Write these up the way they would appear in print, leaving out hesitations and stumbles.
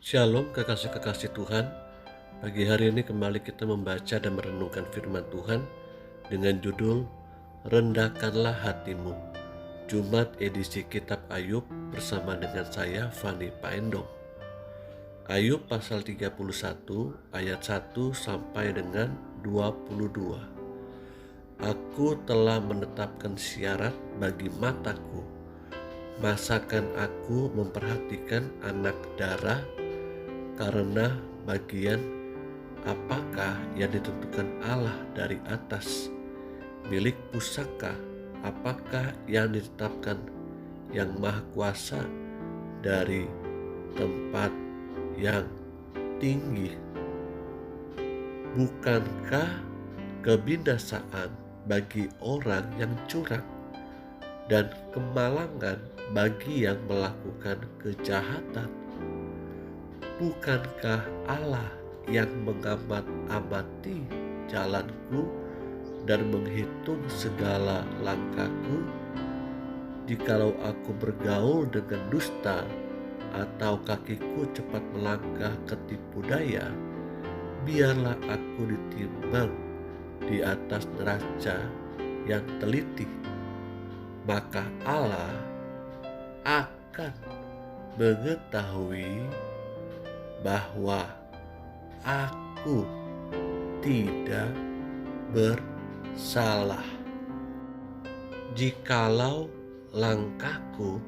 Shalom kekasih-kekasih Tuhan. Pagi hari ini kembali kita membaca dan merenungkan firman Tuhan dengan judul Rendahkanlah Hatimu. Jumat edisi Kitab Ayub bersama dengan saya Fani Paendong. Ayub pasal 31 ayat 1 sampai dengan 22. Aku telah menetapkan syarat bagi mataku. Masakan aku memperhatikan anak darah, karena bagian apakah yang ditentukan Allah dari atas, milik pusaka apakah yang ditetapkan yang maha kuasa dari tempat yang tinggi. Bukankah kebinasaan bagi orang yang curang dan kemalangan bagi yang melakukan kejahatan? Bukankah Allah yang mengamat-amati jalanku dan menghitung segala langkahku? Jikalau aku bergaul dengan dusta atau kakiku cepat melangkah ke tipu daya, biarlah aku ditimbang di atas neraca yang teliti. Maka Allah akan mengetahui bahwa aku tidak bersalah. Jikalau langkahku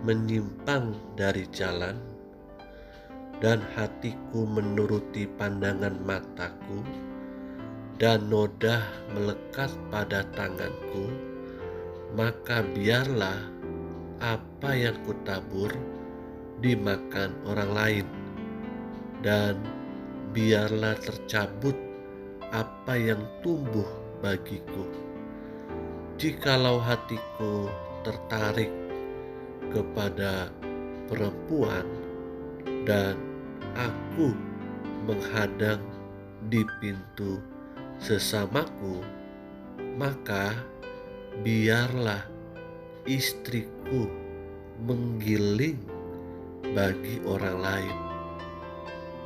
menyimpang dari jalan dan hatiku menuruti pandangan mataku dan noda melekat pada tanganku, maka biarlah apa yang kutabur dimakan orang lain, dan biarlah tercabut apa yang tumbuh bagiku. Jikalau hatiku tertarik kepada perempuan dan aku menghadang di pintu sesamaku, maka biarlah istriku menggiling bagi orang lain,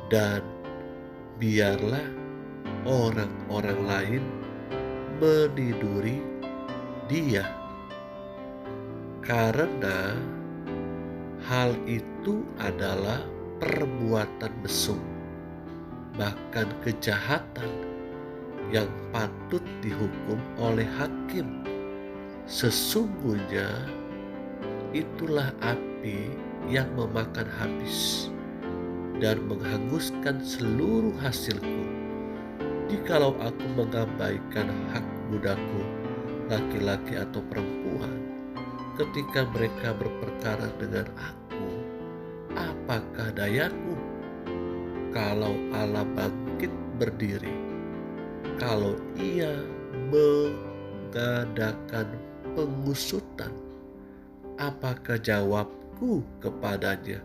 dan biarlah orang-orang lain meniduri dia. Karena hal itu adalah perbuatan mesum, bahkan kejahatan yang patut dihukum oleh hakim. Sesungguhnya itulah api yang memakan habis dan menghanguskan seluruh hasilku. Jikalau aku mengabaikan hak budaku, laki-laki atau perempuan, ketika mereka berperkara dengan aku, apakah dayaku? Kalau Allah bangkit berdiri, kalau ia mengadakan pengusutan, apakah jawabku kepadanya?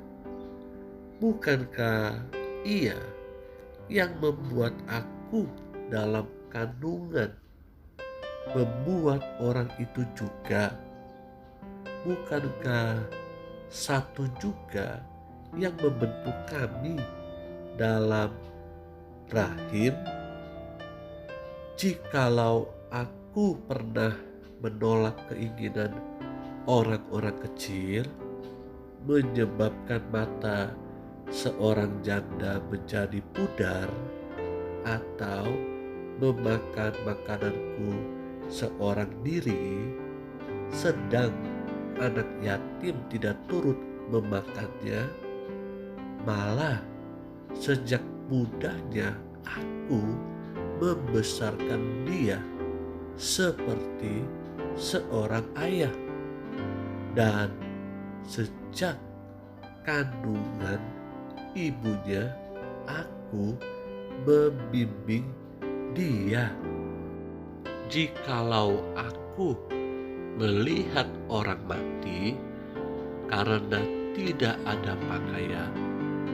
Bukankah ia yang membuat aku dalam kandungan, membuat orang itu juga? Bukankah satu juga yang membentuk kami dalam rahim? Jikalau aku pernah menolak keinginan orang-orang kecil, menyebabkan mata seorang janda menjadi pudar, atau memakan makananku seorang diri, sedang anak yatim tidak turut memakannya, malah sejak mudanya aku membesarkan dia seperti seorang ayah, dan sejak kandungan ibunya aku membimbing dia. Jikalau aku melihat orang mati karena tidak ada pakaian,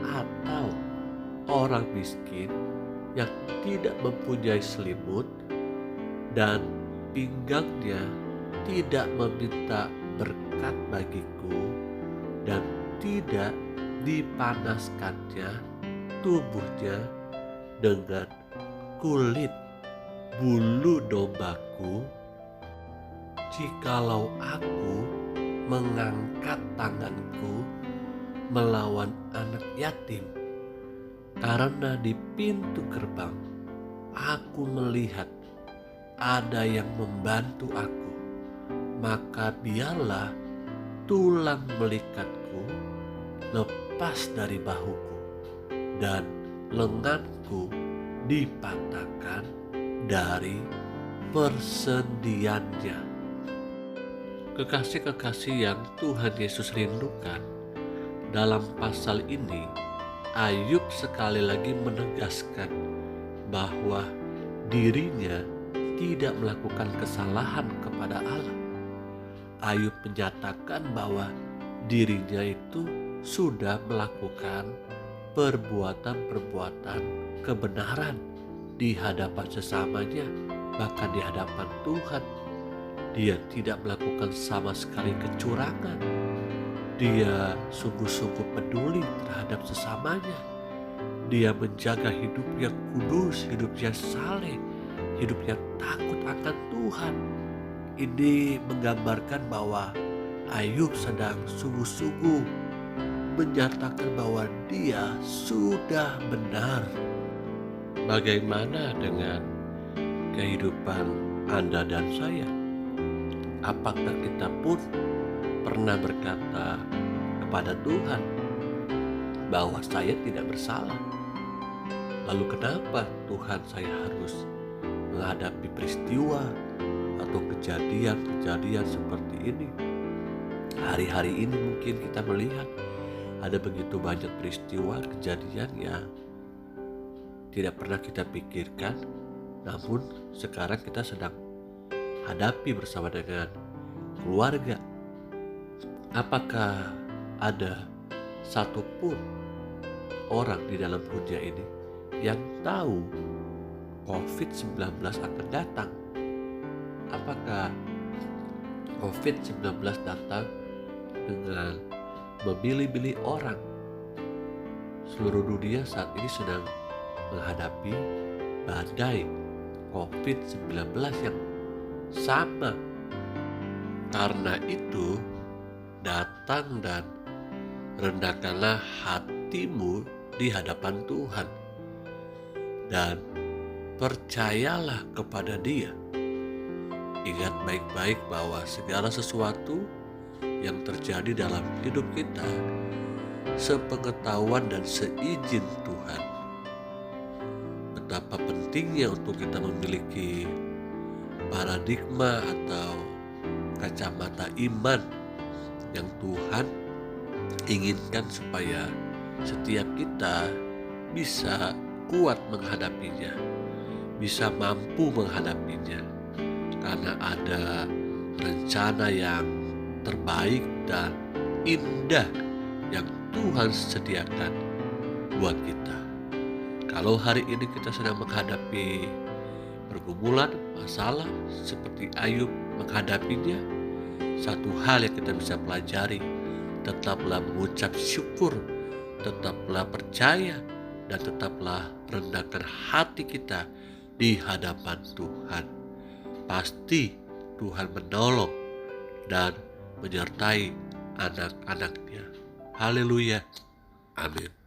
atau orang miskin yang tidak mempunyai selimut dan pinggangnya tidak meminta berkat bagiku dan tidak dipanaskannya tubuhnya dengan kulit bulu dombaku, jikalau aku mengangkat tanganku melawan anak yatim, karena di pintu gerbang aku melihat ada yang membantu aku, maka biarlah tulang belikatku lepas dari bahuku dan lenganku dipatahkan dari persendiannya. Kekasih-kekasih yang Tuhan Yesus rindukan, dalam pasal ini Ayub sekali lagi menegaskan bahwa dirinya tidak melakukan kesalahan kepada Allah. Ayub menyatakan bahwa dirinya itu sudah melakukan perbuatan-perbuatan kebenaran di hadapan sesamanya, bahkan di hadapan Tuhan. Dia tidak melakukan sama sekali kecurangan. Dia sungguh-sungguh peduli terhadap sesamanya. Dia menjaga hidupnya kudus, hidupnya saleh, hidupnya takut akan Tuhan. Ini menggambarkan bahwa Ayub sedang sungguh-sungguh menyatakan bahwa dia sudah benar. Bagaimana dengan kehidupan Anda dan saya? Apakah kita pun pernah berkata kepada Tuhan bahwa saya tidak bersalah? Lalu kenapa Tuhan saya harus menghadapi peristiwa atau kejadian-kejadian seperti ini? Hari-hari ini mungkin kita melihat ada begitu banyak peristiwa kejadian yang tidak pernah kita pikirkan, namun sekarang kita sedang hadapi bersama dengan keluarga. Apakah ada satupun orang di dalam dunia ini yang tahu COVID-19 akan datang? Apakah COVID-19 datang dengan memilih-milih orang? Seluruh dunia saat ini sedang menghadapi badai COVID-19 yang sama. Karena itu, datang dan rendahkanlah hatimu di hadapan Tuhan dan percayalah kepada Dia. Ingat baik-baik bahwa segala sesuatu yang terjadi dalam hidup kita sepengetahuan dan seizin Tuhan. Betapa pentingnya untuk kita memiliki paradigma atau kacamata iman yang Tuhan inginkan supaya setiap kita bisa kuat menghadapinya, bisa mampu menghadapinya, karena ada rencana yang terbaik dan indah yang Tuhan sediakan buat kita. Kalau hari ini kita sedang menghadapi pergumulan, masalah seperti Ayub menghadapinya, satu hal yang kita bisa pelajari, tetaplah mengucap syukur, tetaplah percaya, dan tetaplah rendahkan hati kita di hadapan Tuhan. Pasti Tuhan menolong dan menyertai anak-anaknya. Haleluya. Amin.